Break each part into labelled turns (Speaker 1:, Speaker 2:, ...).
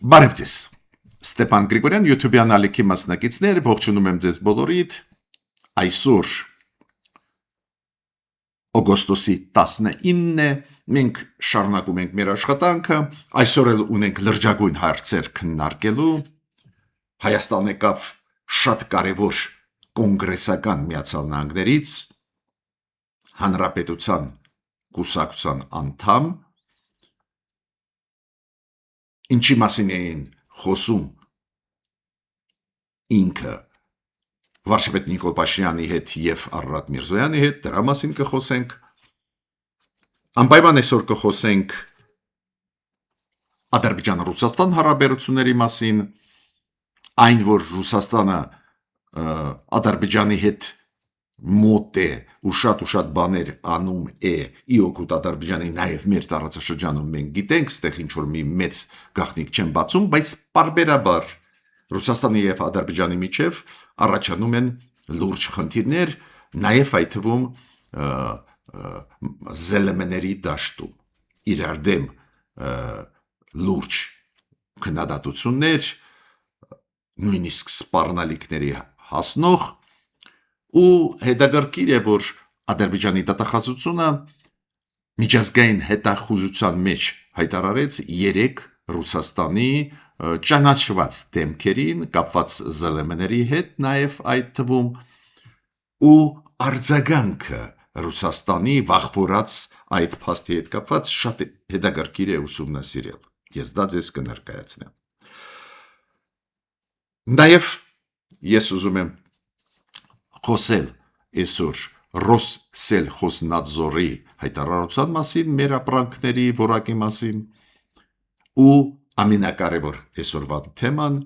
Speaker 1: Բարև ձեզ, Ստեփան Գրիգորյան, YouTube-յան ալիքի մասնակիցներ, ողջունում եմ ձեզ բոլորիդ, այսօր օգոստոսի 19-ն է, մենք շարունակում ենք մեր աշխատանքը, այսօր էլ ունենք լրջագույն հարցեր քննարկելու, Հայաստան եկավ շատ կարևոր կոնգրեսական Միացյալ Նահանգներից, Հանրապետության կուսակցության անդամ, ինչի մասին էին խոսում ինքը վարչապետ Նիկոլ Փաշինյանի հետ և Արարատ Միրզոյանի հետ, դրա մասին կխոսենք, անպայման այսօր կխոսենք Ադրբեջան-Ռուսաստան հարաբերությունների մասին, այն որ Ռուսաստանը Ադրբեջանի հետ մոտ է ու շատ բաներ անում է ի օգուտ Ադրբեջանի, նաև մեր տարածաշրջանում մենք գիտենք, ստեղ ինչ-որ մի մեծ գաղտնիք չեն բացում, բայց պարբերաբար Ռուսաստանի և Ադրբեջանի միջև առաջանում են լուրջ խնդիրներ, նաև այդ թվում ԶԼՄ-ների դաշտում, իրար դեմ լուրջ քննադատություններ, նույնիսկ սպառնալիքների հասնող ու հետաքրքիր է, որ Ադրբեջանի դատախազությունը միջազգային հետախուզության մեջ հայտարարեց 3 Ռուսաստանի ճանաչված դեմքերին կապված ԶԼՄ-ների հետ, նաև այդ թվում ու արձագանքը Ռուսաստանի վախվորած այդ փաստի հետ կապված շատ հետաքրքիր է ուսումնասիրել, ես դա ձեզ կներկայացնեմ։ Նաև ես ուզում եմ խոսել այսօր Ռոսսելխոզնադզորի հայտարարության մասին, մեր ապրանքների որակի մասին ու ամենակարևոր այսօրվա թեման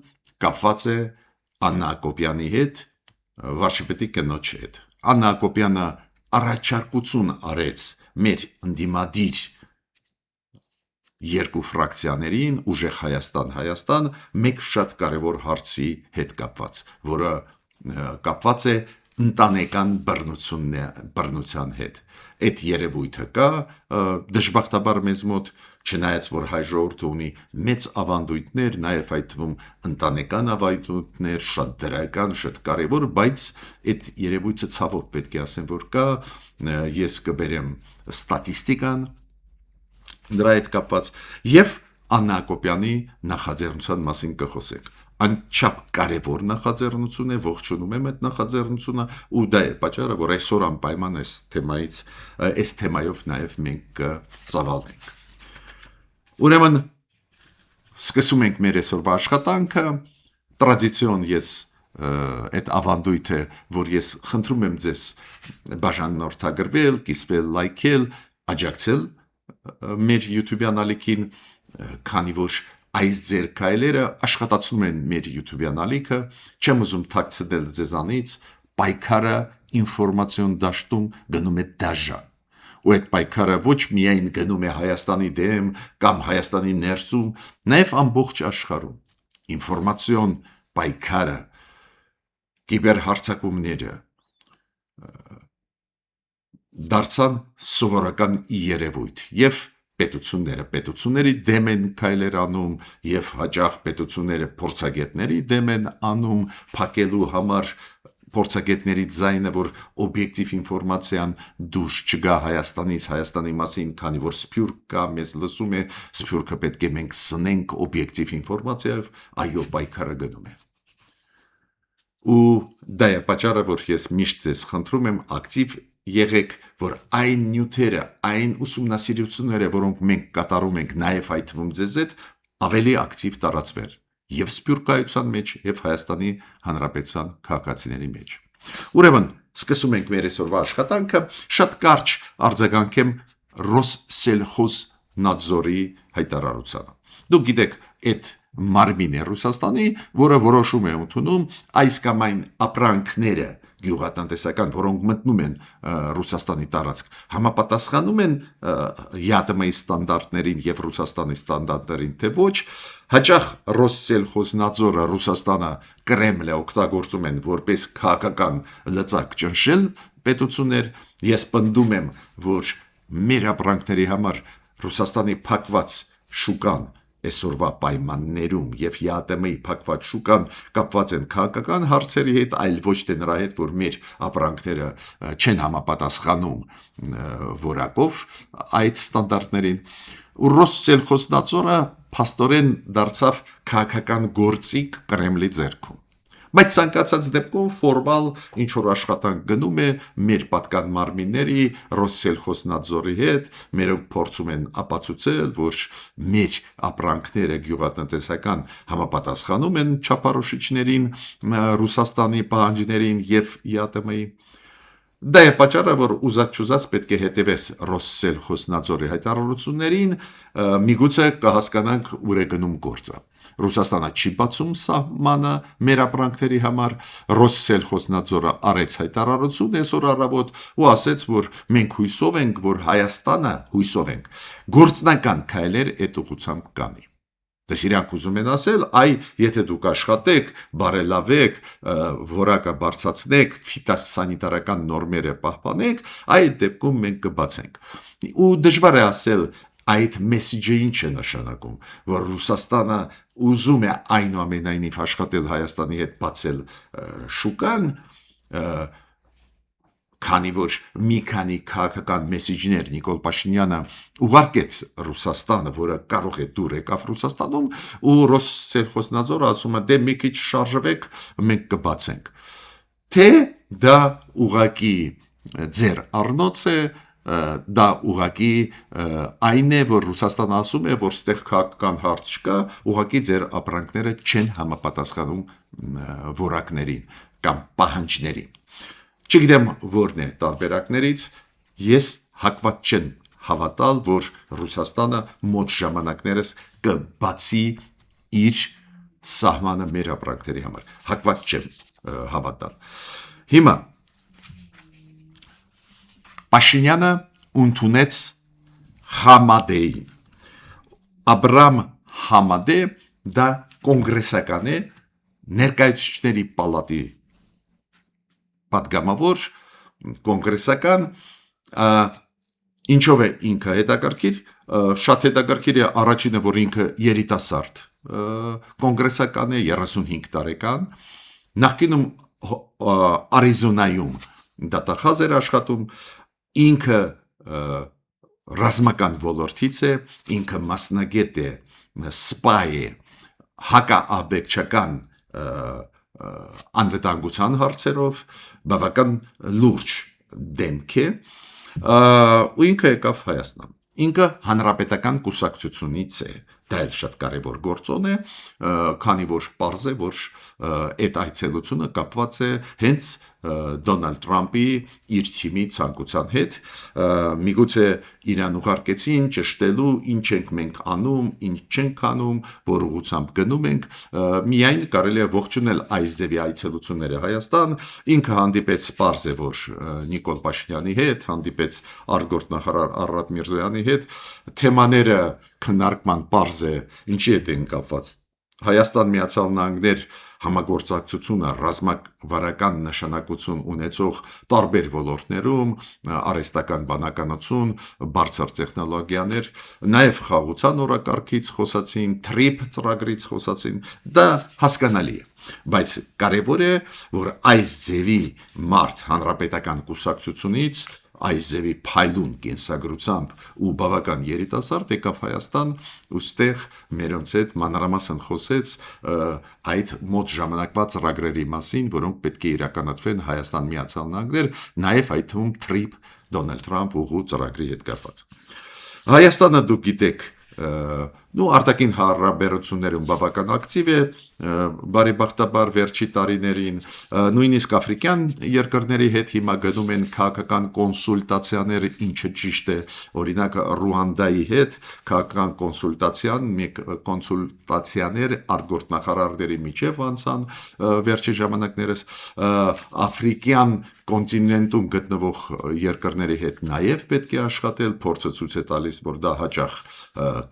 Speaker 1: կապված է Աննա Հակոբյանի հետ, վարչապետի կնոջ հետ։ Աննա Հակոբյանը առաջարկություն արեց մեր ընդդիմադիր երկու ֆրակցիաներին, Ուժեղ Հայաստան, մեկ շատ կարևոր հարցի հետ կապված, որը կապված է ընտանեկան բռնության հետ։ Այդ երևույթը կա, դժբախտաբար մեզ մոտ, չնայած որ հայ ժողովուրդը ունի մեծ ավանդույթներ, նաև այդ թվում ընտանեկան ավանդույթներ, շատ դրական, շատ կարևոր, բայց այդ երևույթը ցավոք պետք է ասեմ, որ կա, ես կբերեմ ստատիստիկան դրա հետ կապված և Աննա Հակոբյանի նախաձեռնության մասին կխոսենք։ Անչափ կարևոր նախաձեռնություն է, ողջունում եմ այդ նախաձեռնությունը ու դա է պատճառը, որ այսօր անպայման այս թեմայով նաև մենք կծավալվենք։ Ուրեմն սկսում ենք մեր այսօրվա աշխատանքը, տրադիցիոն ես այդ ավանդույթը, որ ես խնդրում եմ ձեզ բաժանորդագրվել, կիսվել, լայքել, աջակցել մեր YouTube-յան ալիքին, քանի որ այս ձեր քայլերը աշխատացնում են մեր YouTube-յան ալիքը, չեմ ուզում թաքցնել ձեզանից, պայքարը ինֆորմացիոն դաշտում գնում է դաժան, ու այդ պայքարը ոչ միայն գնում է Հայաստանի դեմ կամ Հայաստանի ներսում, նաև ամբողջ աշխարհում, ինֆորմացիոն պայքարը, կիբերհարձակումները դարձան սովորական երևույթ և պետությունների դեմ են քայլեր անում և հաճախ պետությունները փորձագետների դեմ են անում փակելու համար փորձագետների ձայնը, որ օբյեկտիվ ինֆորմացիան դուրս չգա Հայաստանից, Հայաստանի մասին, քանի որ Սփյուռք կա, մեզ լսում է, Սփյուռքը պետք է մենք սնենք օբյեկտիվ ինֆորմացիայով, այո, պայքարը գնում է։ Ու դա է պատճառը, որ ես միշտ ձեզ խնդրում եմ ակտիվ եղեք, որ այն նյութերը, այն ուսումնասիրությունները, որոնք մենք կատարում ենք նաև այդ թվում ձեզ հետ, ավելի ակտիվ տարածվեր և Սփյուռքայության մեջ, և Հայաստանի Հանրապետության քաղաքացիների մեջ։ Ուրեմն, սկսում ենք մեր այսօրվա աշխատանքը, շատ կարճ արձագանքեմ Ռոսսելխոզնադզորի հայտարարությանը։ Դուք գիտեք, այդ մարմին է Ռուսաստանի, որը որոշում է ընդունում այս կամ այն ապրանքները գյուղատնտեսական, որոնք մտնում են Ռուսաստանի տարածք, համապատասխանում են ԵԱՏՄ-ի ստանդարտներին և Ռուսաստանի ստանդարտներին, թե ոչ, հաճախ Ռոսսելխոզնադզորը Ռուսաստանը Կրեմլը օգտագործում են որպես քաղաքական լծակ ճնշել պետություններ, ես պնդում եմ, որ մեր ապրանքների համար Ռուսաստանի փակված շուկան այսօրվա պայմաններում եւ ԵԱՏՄ-ի փակված շուկան կապված են քաղաքական հարցերի հետ, այլ ոչ թե նրա հետ, որ մեր ապրանքները չեն համապատասխանում որակով այդ ստանդարտներին, ու Ռոսսելխոզնadzորը փաստորեն դարձավ քաղաքական գործիք Կրեմլի ձեռքում։ Բայց ցանկացած դեպքում ֆորմալ ինչ որ աշխատանք գնում է մեր պատկան մարմինների Ռոսսելխոզնadzորի հետ, մերոնք փորձում են ապացուցել, որ մեր ապրանքները գյուղատնտեսական համապատասխանում են չափորոշիչներին, Ռուսաստանի պահանջներին եւ ԵԱՏՄ-ի։ Դա է պատճառը, որ ուզած-չուզած պետք է հետևես Ռոսսելխոզնadzորի հայտարարություններին, միգուցե կհասկանանք ուր է գնում գործը։ Ռուսաստանը չի բացում սահմանը մեր ապրանքների համար, Ռոսսելխոզնadzորը արեց հայտարարություն այսօր առավոտ ու ասեց, որ մենք հույսով ենք, որ Հայաստանը գործնական քայլեր այդ ուղղությամբ կանի։ Դες իրանք ուզում են ասել, այ եթե դուք աշխատեք, բարելավեք, որակը բարձրացնեք, ֆիտոսանիտարական նորմերը պահպանեք, այդ դեպքում մենք կբացենք։ Ու դժվար է ասել այդ մեսիջը ինչ է նշանակում, որ Ռուսաստանը ուզում է այնուամենայնիվ աշխատել Հայաստանի հետ բացել շուկան, քանի որ մի քանի քաղաքական մեսիջներ Նիկոլ Փաշինյանը ուղարկեց Ռուսաստանը, որը կարող է դուր եկավ Ռուսաստանում, ու Ռոսսելխոզնadzորը ասում է, դե մի քիչ շարժվեք, մենք կբացենք։ Թե դա ուղակի ձեր առնոց է, դա ուղակի այն է, որ Ռուսաստանը ասում է, որ ստեղ քաղաքական հարց չկա, ուղակի ձեր ապրանքները չեն համապատասխանում որակներին կամ պահանջներին։ Չգիտեմ որն է տարբերակներից, ես հակված չեմ հավատալ, որ Ռուսաստանը մոտ ժամանակներս կբացի իր սահմանը մեր ապրանքների համար։ Հակված չեմ հավատալ։ Հիմա Փաշինյանը ընդունեց Համադեին։ Աբրամ Համադե դա կոնգրեսական է, ներկայացուցիչների պալատի պատգամավոր, կոնգրեսական, ինչով է ինքը հետաքրքիր, շատ հետաքրքիր է առաջինը, որ ինքը երիտասարդ կոնգրեսական է, 35 տարեկան, նախկինում Արիզոնայում դատախազ էր աշխատում, ինքը ռազմական ոլորտից է, ինքը մասնագետ է, սպա է, հակաաբեկչական անվտանգության հարցերով, բավական լուրջ դեմք է, ու ինքը եկավ Հայաստան։ Ինքը հանրապետական կուսակցությունից է, դա էլ շատ կարևոր գործոն է, քանի որ պարզ է, որ այդ այցելությունը կապված է հենց Դոնալդ Թրամփի իր թիմի ցանկության հետ, միգուցե իրան ուղարկեցին ճշտելու ինչ ենք մենք անում, ինչ չենք անում, որ ուղղությամբ գնում ենք, միայն կարելի է ողջունել այս ձևի այցելությունները Հայաստան, ինքը հանդիպեց պարզ է, որ Նիկոլ Փաշինյանի հետ, հանդիպեց արտգործնախարար Արարատ Միրզոյանի հետ, թեմաները քննարկման պարզ է, ինչի հետ են կապված։ Հայաստան Միացյալ Նահանգներ համագործակցությունը ռազմավարական նշանակություն ունեցող տարբեր ոլորտներում, արհեստական բանականություն, բարձր տեխնոլոգիաներ, նաև խաղաղության օրակարգից խոսացին, TRIP ծրագրից խոսացին, դա հասկանալի է, բայց կարևոր է, որ այս ձևի մարդ հանրապետական կուսակցությունից այս ձևի փայլուն կենսագրությամբ ու բավական երիտասարդ եկավ Հայաստան ու ստեղ մերոնց հետ մանրամասն խոսեց այդ մոտ ժամանակվա ծրագրերի մասին, որոնք պետք է իրականացվեն Հայաստան Միացյալ Նահանգներ, նաև այդ թվում TRIP Դոնալդ Թրամփ ուղու ծրագրի հետ կապված։ Հայաստանը դուք գիտեք, արտաքին հարաբերություններում բավական ակտիվ է, բարեբախտաբար վերջի տարիներին, նույնիսկ աֆրիկյան երկրների հետ հիմա գնում են քաղաքական կոնսուլտացիաներ, ինչը ճիշտ է, օրինակ Ռուանդայի հետ քաղաքական կոնսուլտացիաներ արտգործնախարարների միջև անցան վերջի ժամանակներս, աֆրիկյան կոնտինենտում գտնվող երկրների հետ նաև պետք է աշխատել, փորձը ցույց է տալիս, որ դա հաճախ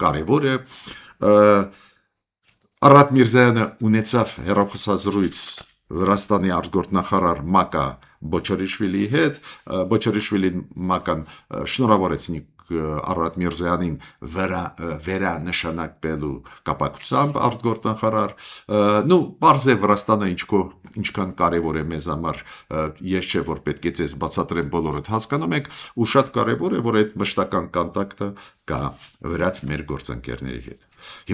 Speaker 1: կարևոր է։ Արարատ Միրզոյանը ունեցավ հեռախոսազրույց Վրաստանի արտգործնախարար Մակա Բոչորիշվիլիի հետ, Բոչորիշվիլին Մական շնորհավորեց Արարատ Միրզոյանին վերանշանակվելու կապակցությամբ արտգործնախարար, պարզ է Վրաստանը ինչքան կարևոր է մեզ համար, ես չէ որ պետք է ձեզ բացատրեմ, բոլորդ հասկանում եք, ու շատ կարևոր է, որ այդ մշտական կոնտակտը կա վրաց մեր գործընկերների հետ։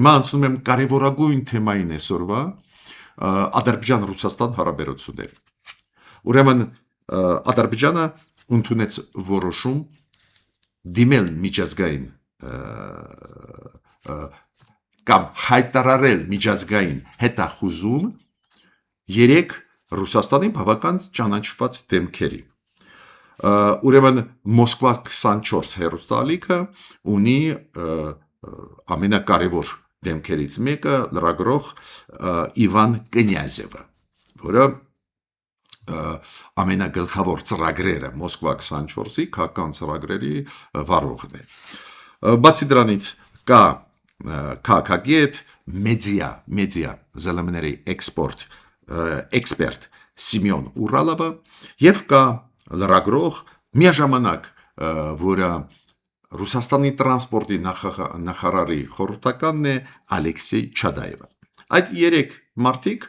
Speaker 1: Հիմա անցնում եմ կարևորագույն թեմային այսօրվա, Ադրբեջան-Ռուսաստան հարաբերությունները։ Ուրեմն Ադրբեջանը ընդունեց որոշում դիմել միջազգային կամ հայտարարել միջազգային հետախուզում 3 Ռուսաստանի բավական ճանաչված դեմքերի։ Ուրեմն Մոսկվա 24 հեռուստաալիքը ունի ամենակարևոր դեմքերից մեկը լրագրող Իվան Կնյազևը, որը ամենագլխավոր ծրագրերը Մոսկվա 24-ի քաղաքական ծրագրերի վարողն է։ Բացի դրանից կա քաղաքագետ, մեդիա ԶԼՄ-ների էքսպերտ Սիմեոն Ուրալովը եւ կա լրագրող միաժամանակ, որը Ռուսաստանի տրանսպորտի նախարարի խորհրդականն է Ալեքսեյ Չադայևը։ Այդ 3 մարդիկ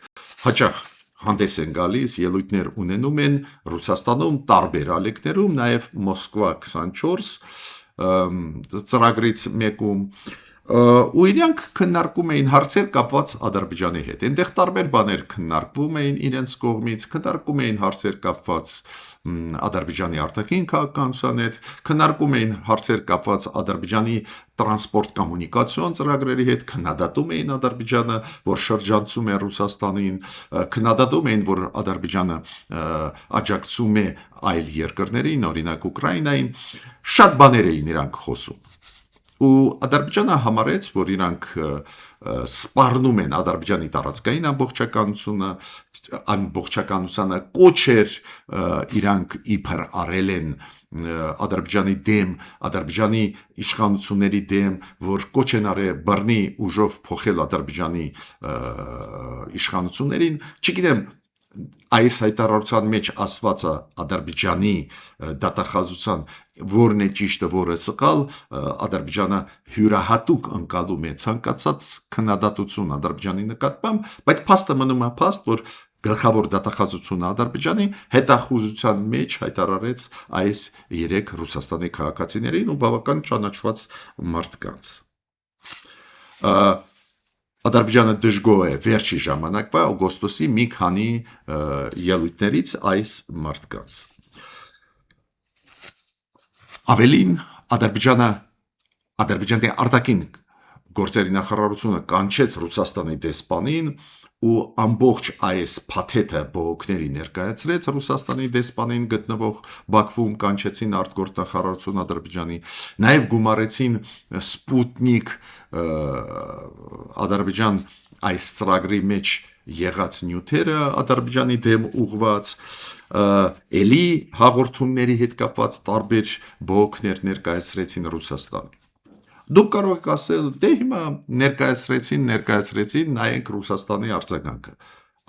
Speaker 1: հաճախ հանդես են գալիս, ելույթներ ունենում են Ռուսաստանում տարբեր ալիքներում, նաև Մոսկվա 24 ծրագրից մեկում, ու իրանք քննարկում էին հարցեր կապված Ադրբեջանի հետ։ Այնտեղ տարբեր բաներ քննարկվում էին իրենց կողմից, քննարկում էին հարցեր կապված Ադրբեջանի արտաքին քաղաքականության հետ, քննարկում էին հարցեր կապված Ադրբեջանի տրանսպորտ կոմունիկացիոն ծրագրերի հետ, քննադատում էին Ադրբեջանը, որ շրջանցում է Ռուսաստանին, քննադատում էին, որ Ադրբեջանը աջակցում է այլ երկրներին, օրինակ Ուկրաինային, շատ բաներ էին իրանք խոսում։ Ու Ադրբեջանը համարեց, որ իրանք սպառնում են Ադրբեջանի տարածքային ամբողջականությունը, կոչեր իրանք իբր արել են Ադրբեջանի դեմ, Ադրբեջանի իշխանությունների դեմ, որ կոչ են արել բռնի ուժով փոխել Ադրբեջանի իշխանություններին, չգիտեմ, այս հայտարարության մեջ ասվածը Ադրբեջանի դատախազության որն է ճիշտը, որը սխալ, Ադրբեջանը հյուրահատուկ ընկալում է ցանկացած քննադատություն Ադրբեջանի նկատմամբ, բայց փաստը մնում է փաստ, որ գլխավոր դատախազությունը Ադրբեջանի հետախուզության մեջ հայտարարեց այս 3 Ռուսաստանի քաղաքացիներին ու բավական ճանաչված մարդկանց։ Ադրբեջանը դժգոհ է վերջի ժամանակվա օգոստոսի մի քանի ելույթներից այս մարդկանց։ Ավելին, Ադրբեջանի արտաքին գործերի նախարարությունը կանչեց Ռուսաստանի դեսպանին ու ամբողջ այս փաթեթը բողոքների ներկայացրեց Ռուսաստանի դեսպանին գտնվող Բաքվում, կանչեցին արտգործնախարարություն Ադրբեջանի, նաև գումարեցին Սպուտնիկ Ադրբեջան այս ծրագրի մեջ եղած նյութերը Ադրբեջանի դեմ ուղված, էլի հաղորդումների հետ կապված տարբեր բողոքներ ներկայացրեցին Ռուսաստան։ Դուք կարող եք ասել, դե հիմա ներկայացրեցին, նայենք Ռուսաստանի արձագանքը։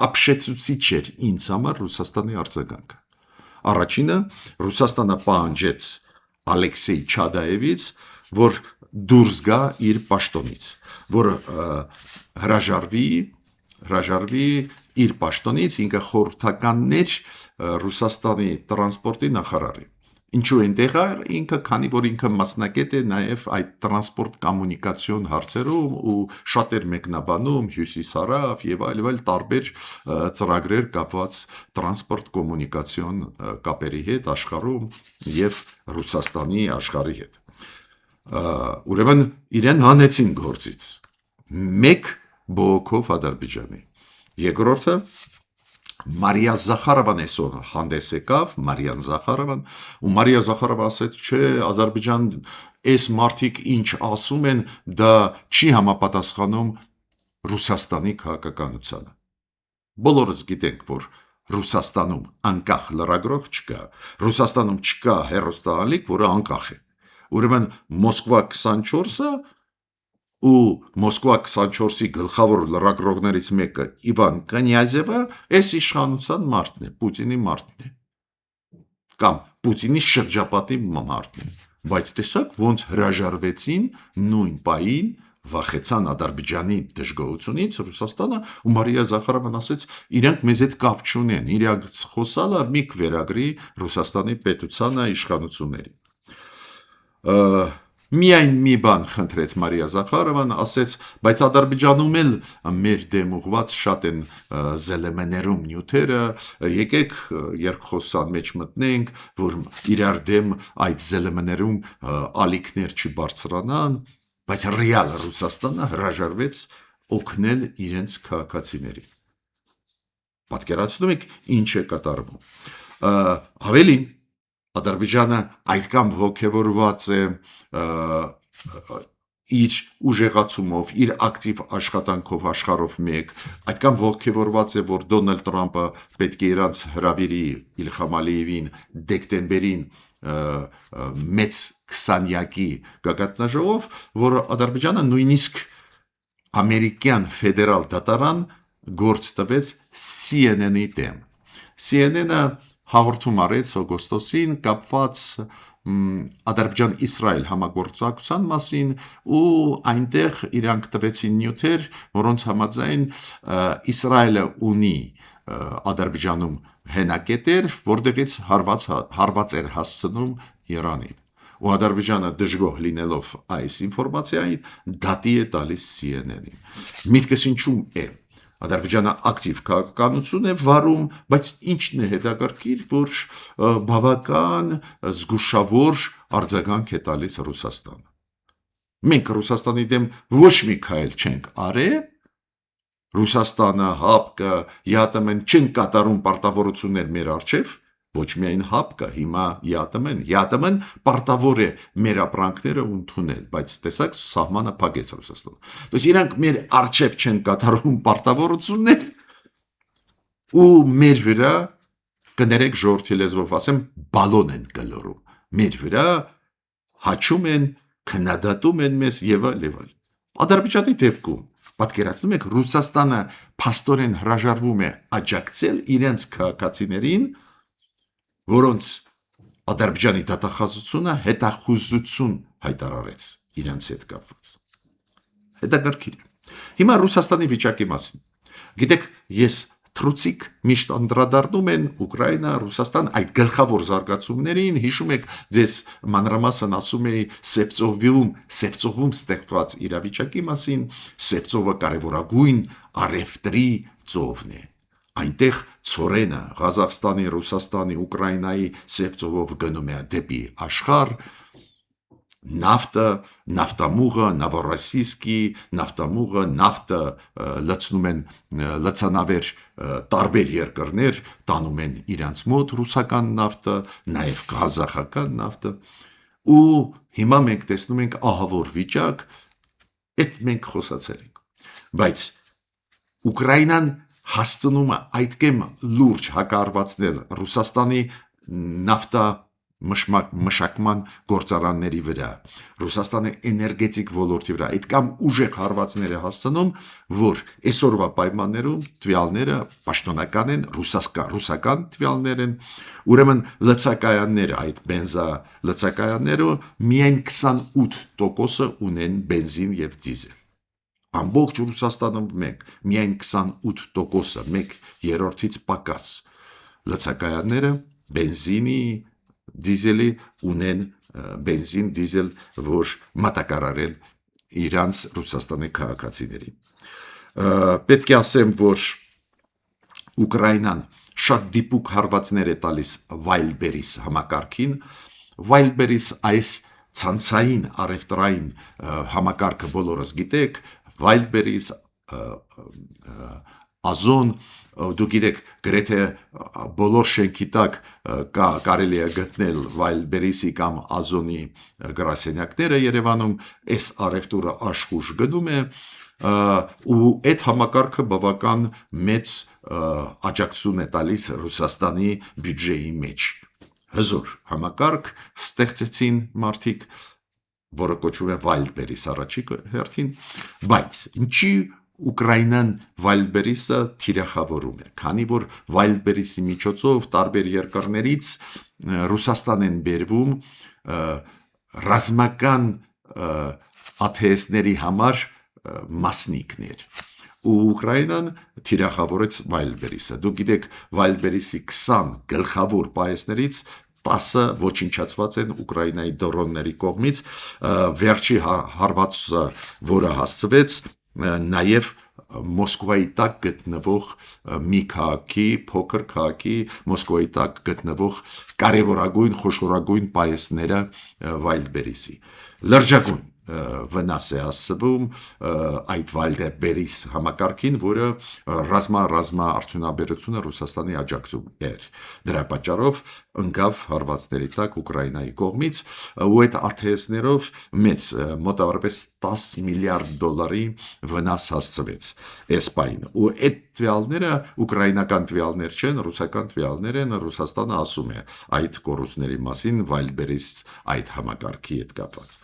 Speaker 1: Ապշեցուցիչ էր ինձ համար Ռուսաստանի արձագանքը։ Առաջինը Ռուսաստանը պահանջեց Ալեքսեյ Չադայևից, որ դուրս գա իր պաշտոնից, որ հրաժարվի իր պաշտոնից, ինքը խորհրդականներ Ռուսաստանի տրանսպորտի նախարարի։ Ինչու այնտեղ էր ինքը, քանի որ ինքը մասնակետ է նաև այդ տրանսպորտ կոմունիկացիոն հարցերում ու շատ էր մեկնաբանում Հյուսիսարավ եւ այլ տարբեր ծրագրեր կապված տրանսպորտ կոմունիկացիոն կապերի հետ աշխարհում եւ Ռուսաստանի աշխարհի հետ։ Ուրեմն իրեն հանեցին գործից։ Մեկ բողոքով Ադրբեջանի։ Երկրորդը Մարիա Զախարովան այսօր հանդես եկավ, Մարիան Զախարովան, ու Մարիա Զախարովը ասաց, չէ, Ադրբեջան այս մարդիկ ինչ ասում են, դա չի համապատասխանում Ռուսաստանի քաղաքականությանը։ Բոլորս գիտենք, որ Ռուսաստանում անկախ լրագրող չկա, Ռուսաստանում չկա հեռուստաալիք, որը անկախ է։ Ուրեմն Մոսկվա 24-ը ու Մոսկվա 24-ի գլխավոր լրագրողներից մեկը Իվան Կնյազևը այս իշխանության մարդն է, Պուտինի մարդն է, կամ Պուտինի շրջապատի մարդն է, բայց տեսակ ոնց հրաժարվեցին նույն պահին, վախեցան Ադրբեջանի դժգոհությունից Ռուսաստանը ու Մարիա Զախարովան ասեց իրենք մեզ հետ կապ չունեն, իրենք խոսալը մի կվերագրի Ռուսաստանի պետությանը իշխանություններին։ Միայն մի բան խնդրեց Մարիա Զախարովան, ասեց, բայց Ադրբեջանում էլ մեր դեմ ուղված շատ են զելեմեներում նյութերը, եկեք երկխոսան մեջ մտնենք, որ իրար դեմ այդ զելեմեներում ալիքներ չբարձրանան, բայց ռեալ Ռուսաստանը հրաժարվեց օգնել իրենց քաղաքացիներին։ Պատկերացնում եք ինչ է կատարվում։ Ավելին Ադրբեջանը այդքան ոգևորված է իր ուժեղացումով, իր ակտիվ աշխատանքով աշխարհով մեկ, այդքան ողջևորված է, որ Դոնալդ Տրամպը պետք է իրանց հրավիրի Իլհամ Ալիևին դեկտեմբերին մեծ 20-յակի գագաթնաժողով, որ Ադրբեջանը նույնիսկ ամերիկյան ֆեդերալ դատարան գործ տվեց CNN-ի դեմ։ CNN-ը հաղորդում արեց օգոստոսին կապված Ադրբեջան-Իսրայել համագործակցության մասին ու այնտեղ իրանք տվեցին նյութեր, որոնց համաձայն Իսրայելը ունի Ադրբեջանում հենակետեր, որտեղից հարված էր հասցնում Իրանին։ Ու Ադրբեջանը դժգոհ լինելով այս ինֆորմացիային դատի է տալիս CNN-ին։ Միտքս ինչու է։ Ադրբեջանը ակտիվ քաղաքականություն է վարում, բայց ինչն է հետաքրքիր, որ բավական զգուշավոր արձագանք է տալիս Ռուսաստանը։ Մենք Ռուսաստանի դեմ ոչ մի քայլ չենք արել, Ռուսաստանը, ՀԱՊԿ-ը, ԵԱՏՄ-ն չեն կատարում պարտավորություններ մեր առջև, ոչ միայն ՀԱՊԿ-ը, հիմա ԵԱՏՄ-ն, ԵԱՏՄ-ն պարտավոր է մեր ապրանքները ընդունել, բայց տեսակ սահմանը փակեց Ռուսաստանը։ Դուք իրանք մեր առջև չեն կատարում պարտավորություններ ու մեր վրա կներեք ժողովրդի լեզվով ասեմ բալոն են գլորում։ Մեր վրա հաչում են, քննադատում են մեզ եւ այլ։ Ադրբեջանի դեպքում պատկերացնում եք Ռուսաստանը փաստորեն հրաժարվում է աջակցել իրենց քաղաքացիներին, որոնց Ադրբեջանի դատախազությունը հետախուզություն հայտարարեց իրենց հետ կապված։ Հետաքրքիր է։ Հիմա Ռուսաստանի վիճակի մասին։ Գիտեք, ես թրուցիկ միշտ անդրադառնում են Ուկրաինա, Ռուսաստան այդ գլխավոր զարգացումներին, հիշում եք, ձեզ մանրամասն ասում էի Սևծովում ստեղծված իրավիճակի մասին, Սևծովը կարևորագույն առևտրի ծովն է։ Այնտեղ ցորենը Ղազախստանի, Ռուսաստանի, Ուկրաինայի Սևծովով գնում է դեպի աշխարհ, նավթը, նավթամուղը, Նավորոսիյսկի նավթամուղը, նավթը լցնում են լցանավեր տարբեր երկրներ, տանում են իրանց մոտ ռուսական նավթը, նաև ղազախական նավթը, ու հիմա մենք տեսնում ենք ահավոր վիճակ, այդ մենք խոսացել ենք, բայց Ուկրաինան հասցնում է այդքան լուրջ հակառվածնել Ռուսաստանի նավթա մշակման գործարանների վրա, Ռուսաստանի էներգետիկ ոլորտի վրա, այդքան ուժեղ հարվածներ է հասցնում, որ այսօրվա պայմաններում տվյալները պաշտոնական են, ռուսական տվյալներ են, ուրեմն լցակայանները, այդ բենզա լցակայանները միայն 28% ունեն բենզին եւ դիզել։ Ամբողջ Ռուսաստանում միայն 28%, 1/3-ից պակաս լցակայանները բենզինի, դիզելի ունեն բենզին, դիզել, որ մատակարարեն իրանց Ռուսաստանի քաղաքացիներին։ Պետք է ասեմ, որ Ուկրաինան շատ դիպուկ հարվածներ է տալիս Wildberries համակարգին։ Wildberries այս ցանցային առևտրային համակարգը բոլորս գիտեք, Wildberries, Ozon, դուք գիտեք, գրեթե բոլոր շենքի տակ կարելի է գտնել Wildberries-ի կամ Ozon-ի գրասենյակները Երևանում, այս առևտուրը աշխուժ գնում է, ու այդ համակարգը բավական մեծ աջակցություն է տալիս Ռուսաստանի բյուջեի մեջ։ Հզոր համակարգ ստեղծեցին մարդիկ, որը կոչվում է Wildberries առաջի հերթին, բայց ինչի Ուկրաինան Wildberries-ը թիրախավորում է, քանի որ Wildberries-ի միջոցով տարբեր երկրներից Ռուսաստան են բերվում ռազմական աթեստների համար մասնիկներ ու Ուկրաինան թիրախավորեց Վայլդբերիսը։ Դուք գիտեք, Վայլդբերիսի 20 գլխավոր պայեսներից 10-ը ոչնչացված են Ուկրաինայի դրոնների կողմից, վերջի հարվածը, որը հասցվեց, նաև Մոսկվայի տակ գտնվող մի քաղաքի, փոքր քաղաքի Մոսկվայի տակ գտնվող կարևորագույն, խոշորագույն պայեսները Վայլդբերիսի։ Լրջագույն վնաս է հասցվում այդ Վայլդբերիս համակարգին, որը ռազմա արդյունաբերությունը Ռուսաստանի աջակցում էր։ Դրա պատճառով ընկավ հարվածների տակ Ուկրաինայի կողմից ու այդ աթեստներով մեծ մոտավորապես 10 միլիարդ դոլարի վնաս հասցվեց էսպային ու այդ տվյալները ուկրաինական տվյալներ չեն, ռուսական տվյալներ են, Ռուսաստանը ասում է այդ կորուստների մասին Վայլդբերիս այդ համակարգի հետ կապված։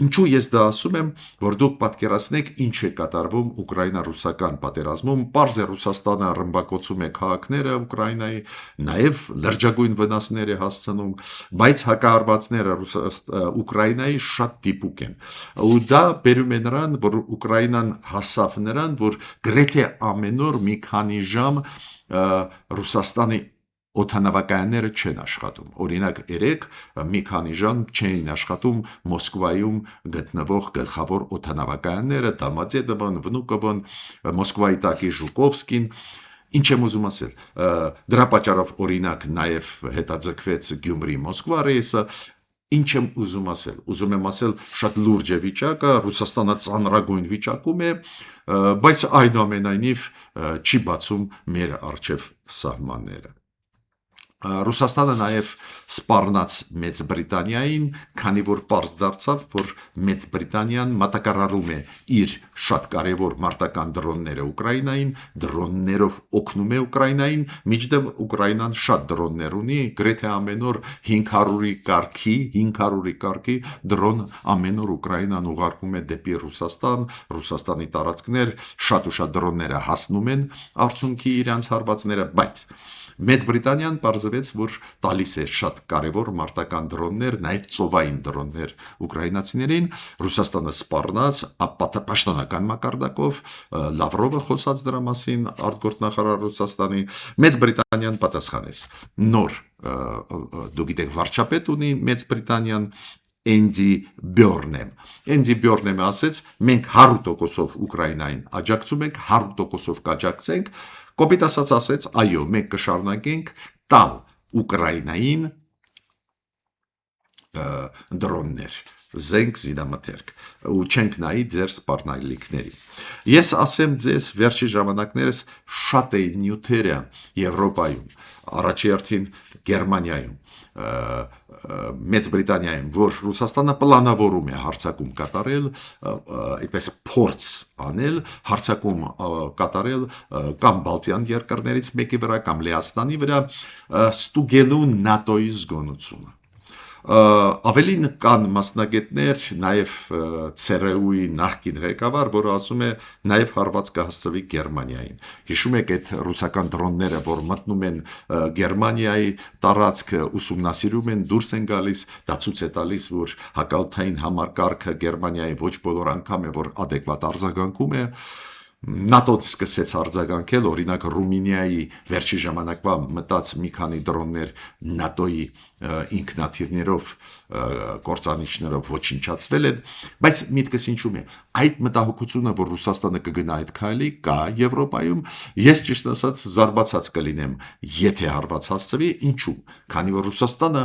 Speaker 1: Ինչու ես դա ասում եմ, որ դուք պատկերացնեք ինչ է կատարվում Ուկրաինա-ռուսական պատերազմում, պարզ է Ռուսաստանը ռմբակոծում է քաղաքները Ուկրաինայի, նաև լրջագույն վնասներ է հասցնում, բայց հակահարվածները Ուկրաինայի շատ դիպուկ են։ Ու դա բերում է նրան, որ Ուկրաինան հասավ նրան, որ գրեթե ամեն օր մի քանի ժամ Ռուսաստանի օդանավակայանները չեն աշխատում։ Օրինակ, երեք մի քանի ժամ չէին աշխատում Մոսկվայում գտնվող գլխավոր օդանավակայանները, Դոմոդեդովոն, Վնուկովոն, Մոսկվայի տակի Ժուկովսկին։ Ինչ եմ ուզում ասել։ Դրա պատճառով օրինակ նաև հետաձգվեց Գյումրի-Մոսկվա ռեյսը։ Ինչ եմ ուզում ասել։ Ուզում եմ ասել, շատ լուրջ է վիճակը, Ռուսաստանը ծանրագույն վիճակում է, բայց այնուամենայնիվ չի բացում մեր առջև սահմանները։ Ռուսաստանը նաև սպառնաց Մեծ Բրիտանիային, քանի որ պարզ դարձավ, որ Մեծ Բրիտանիան մատակարարում է իր շատ կարևոր մարտական դրոնները Ուկրաինային, դրոններով օգնում է Ուկրաինային, մինչդեռ Ուկրաինան շատ դրոններ ունի, գրեթե ամեն օր 500-ի կարգի դրոն ամեն օր Ուկրաինան ուղարկում է դեպի Ռուսաստան, Ռուսաստանի տարածքներ, շատ ու շատ դրոնները հասնում են արդյունքի իրանց հարվածները, բայց Մեծ Բրիտանիան պարզվեց, որ տալիս է շատ կարևոր մարտական դրոններ, նաև ծովային դրոններ ուկրաինացիներին, Ռուսաստանը սպառնաց պաշտոնական մակարդակով, Լավրովը խոսած դրա մասին, արտգործնախարար Ռուսաստանի, Մեծ Բրիտանիան պատասխանեց։ Նոր, դուք գիտեք, վարչապետ ունի Մեծ Բրիտանիան, Էնդի Բյորնեմը ասեց, մենք 100%-ով Ուկրաինային աջակցում ենք, 100%-ով կաջակցենք, կոպիտ ասած, այո, մենք կշարունակենք տալ Ուկրաինային դրոններ, զենք, զինամթերք ու չենք նայի ձեր սպառնալիքների։ Ես ասեմ ձեզ, վերջի ժամանակներս շատ էին նյութերը Եվրոպայում, առաջի հերթին Գերմանիայում, Մեծ Բրիտանիայում, որ Ռուսաստանը պլանավորում է հարձակում կատարել, այդպես փորձ անել, հարձակում կատարել կամ Բալտյան երկրներից մեկի վրա, կամ Լեհաստանի վրա, ստուգելու ՆԱՏՕ-ի զգոնությունը։ Ավելին կան մասնագետներ, նաև ՑՌՈ-ի նախկին ղեկավար, որը ասում է նաև հարված կհասցվի Գերմանիային։ Հիշում եք այդ ռուսական դրոնները, որ մտնում են Գերմանիայի տարածքը, ուսումնասիրում են, դուրս են գալիս, դա ցույց է տալիս, որ հակաօդային համակարգը Գերմանիայի ոչ բոլոր անգամ է, որ adekvat արձագանքում է։ ՆԱՏՕ-ն սկսեց արձագանքել, օրինակ Ռումինիայի վերջի ժամանակվա մտած մի քանի դրոններ ՆԱՏՕ-ի ինքնաթիռներով, կործանիչներով ոչնչացվել են, բայց միտքս ինչու՞մ է։ Այդ մտահոգությունը, որ Ռուսաստանը կգնա այդ քայլի, կա Եվրոպայում, ես ճիշտ ասած զարմացած կլինեմ, եթե հարված հասցվի, ինչու՞։ Քանի որ Ռուսաստանը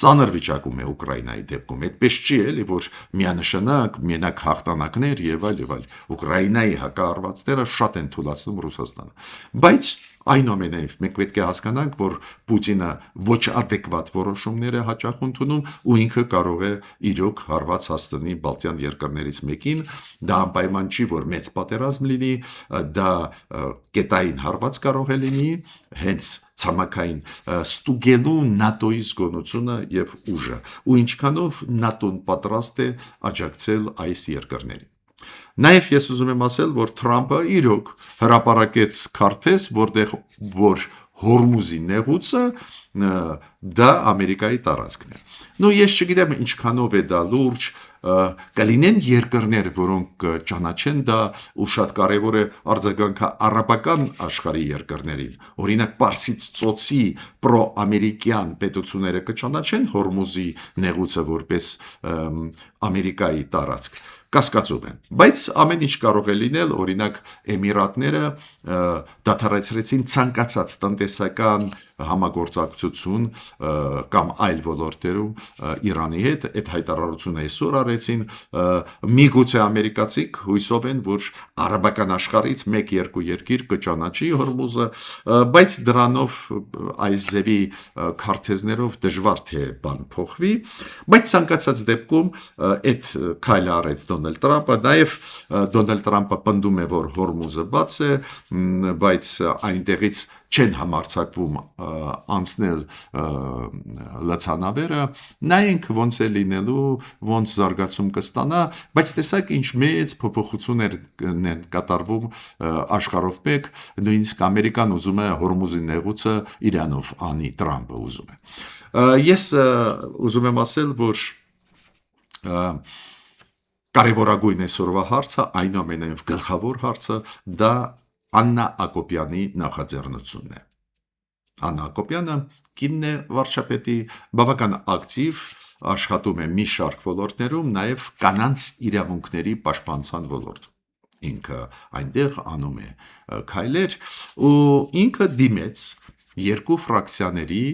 Speaker 1: ծանր վիճակում է Ուկրաինայի դեպքում, այդպես չի էլի, որ միանշանակ մենակ հաղթանակներ եւ այլ։ Ուկրաինայի հակահարվածները շատ են թուլացնում Ռուսաստանը։ Բայց այնուամենայնիվ մենք պետք է հասկանանք, որ Պուտինը ոչ adekvat որոշումներ է հաճախ ընդունում ու ինքը կարող է իրոք հարված հասցնի Բալտյան երկրներից մեկին, դա անպայման չի, որ մեծ պատերազմ լինի, դա կետային հարված կարող է լինի, հենց ցամաքային ստուգելու ՆԱՏՕ-ի զգոնությունը եւ ուժը, ու ինչքանով ՆԱՏՕ-ն պատրաստ է աջակցել այս երկրներին։ Նաև ես ուզում եմ ասել, որ Թրամփը իրոք հրապարակեց քարտեզ, որ Հորմուզի նեղուցը դա Ամերիկայի տարածքն է։ Նու ես չգիտեմ ինչքանով է դա լուրջ, կլինեն երկրներ, որոնք ճանաչեն դա, ու շատ կարևոր է արձագանքը արաբական աշխարհի երկրներին։ Օրինակ Պարսից ծոցի պրո-ամերիկյան պետությունները կճանաչեն Հորմուզի նեղուցը որպես Ամերիկայի տարածք, կասկածում են, բայց ամեն ինչ կարող է լինել, օրինակ Էմիրատները դադարեցրեցին ցանկացած տնտեսական համագործակցություն կամ այլ ոլորտերում Իրանի հետ, այդ հայտարարությունը այսօր արեցին, միգուցե ամերիկացիք հույսով են, որ արաբական աշխարհից 1-2 երկիր կճանաչի Հորմուզը, բայց դրանով այս ձևի քարտեզներով դժվար թե բան փոխվի, բայց ցանկացած դեպքում այդ քայլը արեց Դոնալդ Տրամպը, նաև Դոնալդ Տրամպը պնդում է, որ Հորմուզը բաց է, բայց այնտեղից չեն համարձակվում անցնել լցանավերը, նայենք ոնց է լինելու, ոնց զարգացում կստանա, բայց տեսակ ինչ մեծ փոփոխություններ են կատարվում աշխարհով մեկ, նույնիսկ Ամերիկան ուզում է Հորմուզի նեղուցը Իրանով անի, Տրամպը ուզում է։ Ես ուզում եմ ասել, որ կարևորագույն այսօրվա հարցը, այնուամենայնիվ գլխավոր հարցը, դա Աննա Ակոպյանի նախաձեռնությունն է։ Աննա Ակոպյանը կինն է վարչապետի, բավական ակտիվ, աշխատում է մի շարք ոլորտներում, նաև կանանց իրավունքների պաշտպանության ոլորտում։ Ինքը այնտեղ անում է քայլեր, ու ինքը դիմեց երկու ֆրակցիաների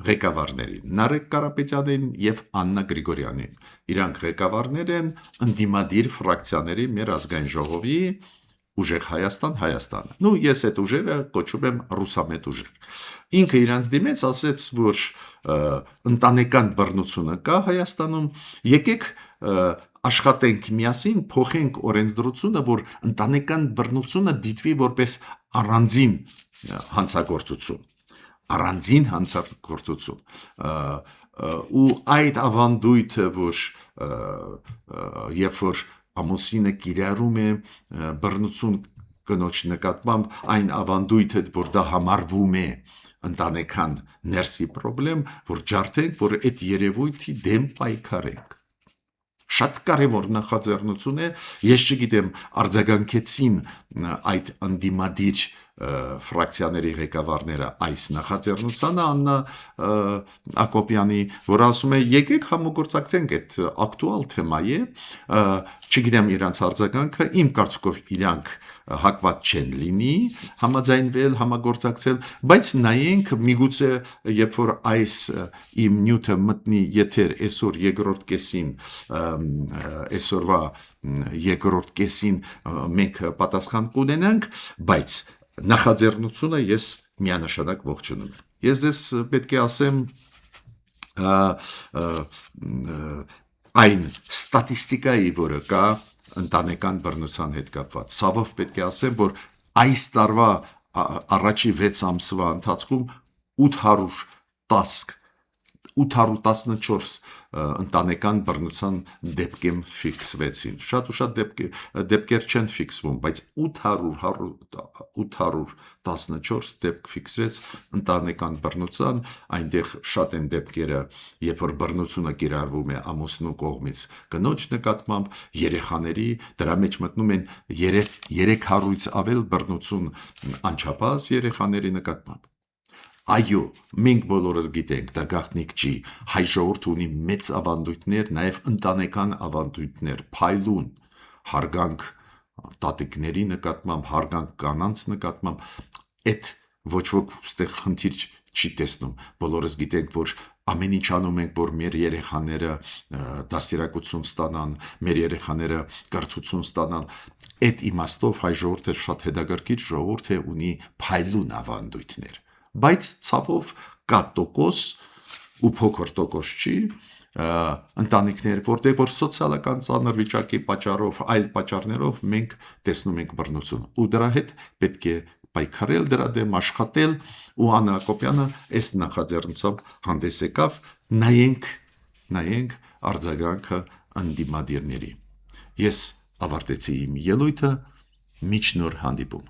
Speaker 1: ղեկավարներին, Նարեկ Կարապետյանին եւ Աննա Գրիգորյանին։ Իրանք ղեկավարներ են ընդդիմադիր ֆրակցիաների մեր ազգային ժողովի Ուժեղ Հայաստան։ Նու ես այդ ուժերը կոչում եմ ռուսամետ ուժեր։ Ինքը իրանց դիմեց, ասեց, որ ընտանեկան բռնությունը կա Հայաստանում, եկեք աշխատենք միասին, փոխենք օրենսդրությունը, որ ընտանեկան բռնությունը դիտվի որպես առանձին հանցագործություն, ու այդ ավանդույթը, որ երբ որ ամուսինը կիրառում է բռնություն կնոջ նկատմամբ, այն ավանդույթը, որ դա համարվում է ընտանեկան ներսի պրոբլեմ, որ ջարդենք, որ այդ երևույթի դեմ պայքարենք։ Շատ կարևոր նախաձեռնություն է, ես չգիտեմ, արձագանքեցին այդ ընդդիմադիր ֆրակցիաների ղեկավարները այս նախաձեռնությանը Աննա Ակոպյանի, որ ասում է եկեք համագործակցենք, այդ ակտուալ թեմա է, չգիտեմ իրանց արձագանքը, իմ կարծիքով իրանք հակված չեն լինի համաձայնվել, համագործակցել, բայց նայենք միգուցե երբ որ այս իմ նյութը մտնի եթեր այսօր այսօրվա երկրորդ կեսին մենք պատասխան կունենանք, բայց նախաձեռնությունը ես միանշանակ ողջունում եմ։ Ես ձեզ պետք է ասեմ այն ստատիստիկայի, որը կա ընտանեկան բռնության հետ կապված, ցավով պետք է ասեմ, որ այս տարվա առաջի 6 ամսվա ընթացքում 814 ընտանեկան բռնության դեպքեր ֆիքսվեցին։ Շատ ու շատ դեպքեր չեն ֆիքսվում, բայց 814 դեպք ֆիքսվեց ընտանեկան բռնության, այնտեղ շատ են դեպքերը, երբ որ բռնությունը կիրառվում է ամուսնու կողմից կնոջ նկատմամբ, երեխաների, դրա մեջ մտնում են 300-ից ավել բռնություն անչափահաս երեխաների նկատմամբ։ Այո, մենք բոլորս գիտենք, դա գաղտնիք չի, հայ ժողովուրդը ունի մեծ ավանդույթներ, նաև ընտանեկան ավանդույթներ, փայլուն, հարգանք տատիկների նկատմամբ, հարգանք կանանց նկատմամբ, այդ ոչ ոք ստեղ խնդիր չի տեսնում, բոլորս գիտենք, որ ամեն ինչ անում ենք, որ մեր երեխաները դաստիարակություն ստանան, մեր երեխաները կրթություն ստանան, այդ իմաստով հայ ժողովուրդը շատ հետաքրքիր ժողովուրդ է, ունի փայլուն ավանդույթներ, բայց ցավով կա տոկոս ու փոքր տոկոս չի, ընտանիքներ, որտեղ որ սոցիալական ծանր վիճակի պատճառով, այլ պատճառներով մենք տեսնում ենք բռնություն, ու դրա հետ պետք է պայքարել, դրա դեմ աշխատել, ու Աննա Ակոպյանը այս նախաձեռնությամբ հանդես եկավ, նայենք արձագանքը ընդդիմադիրների։ Ես ավարտեցի իմ ելույթը, մինչ նոր հանդիպում։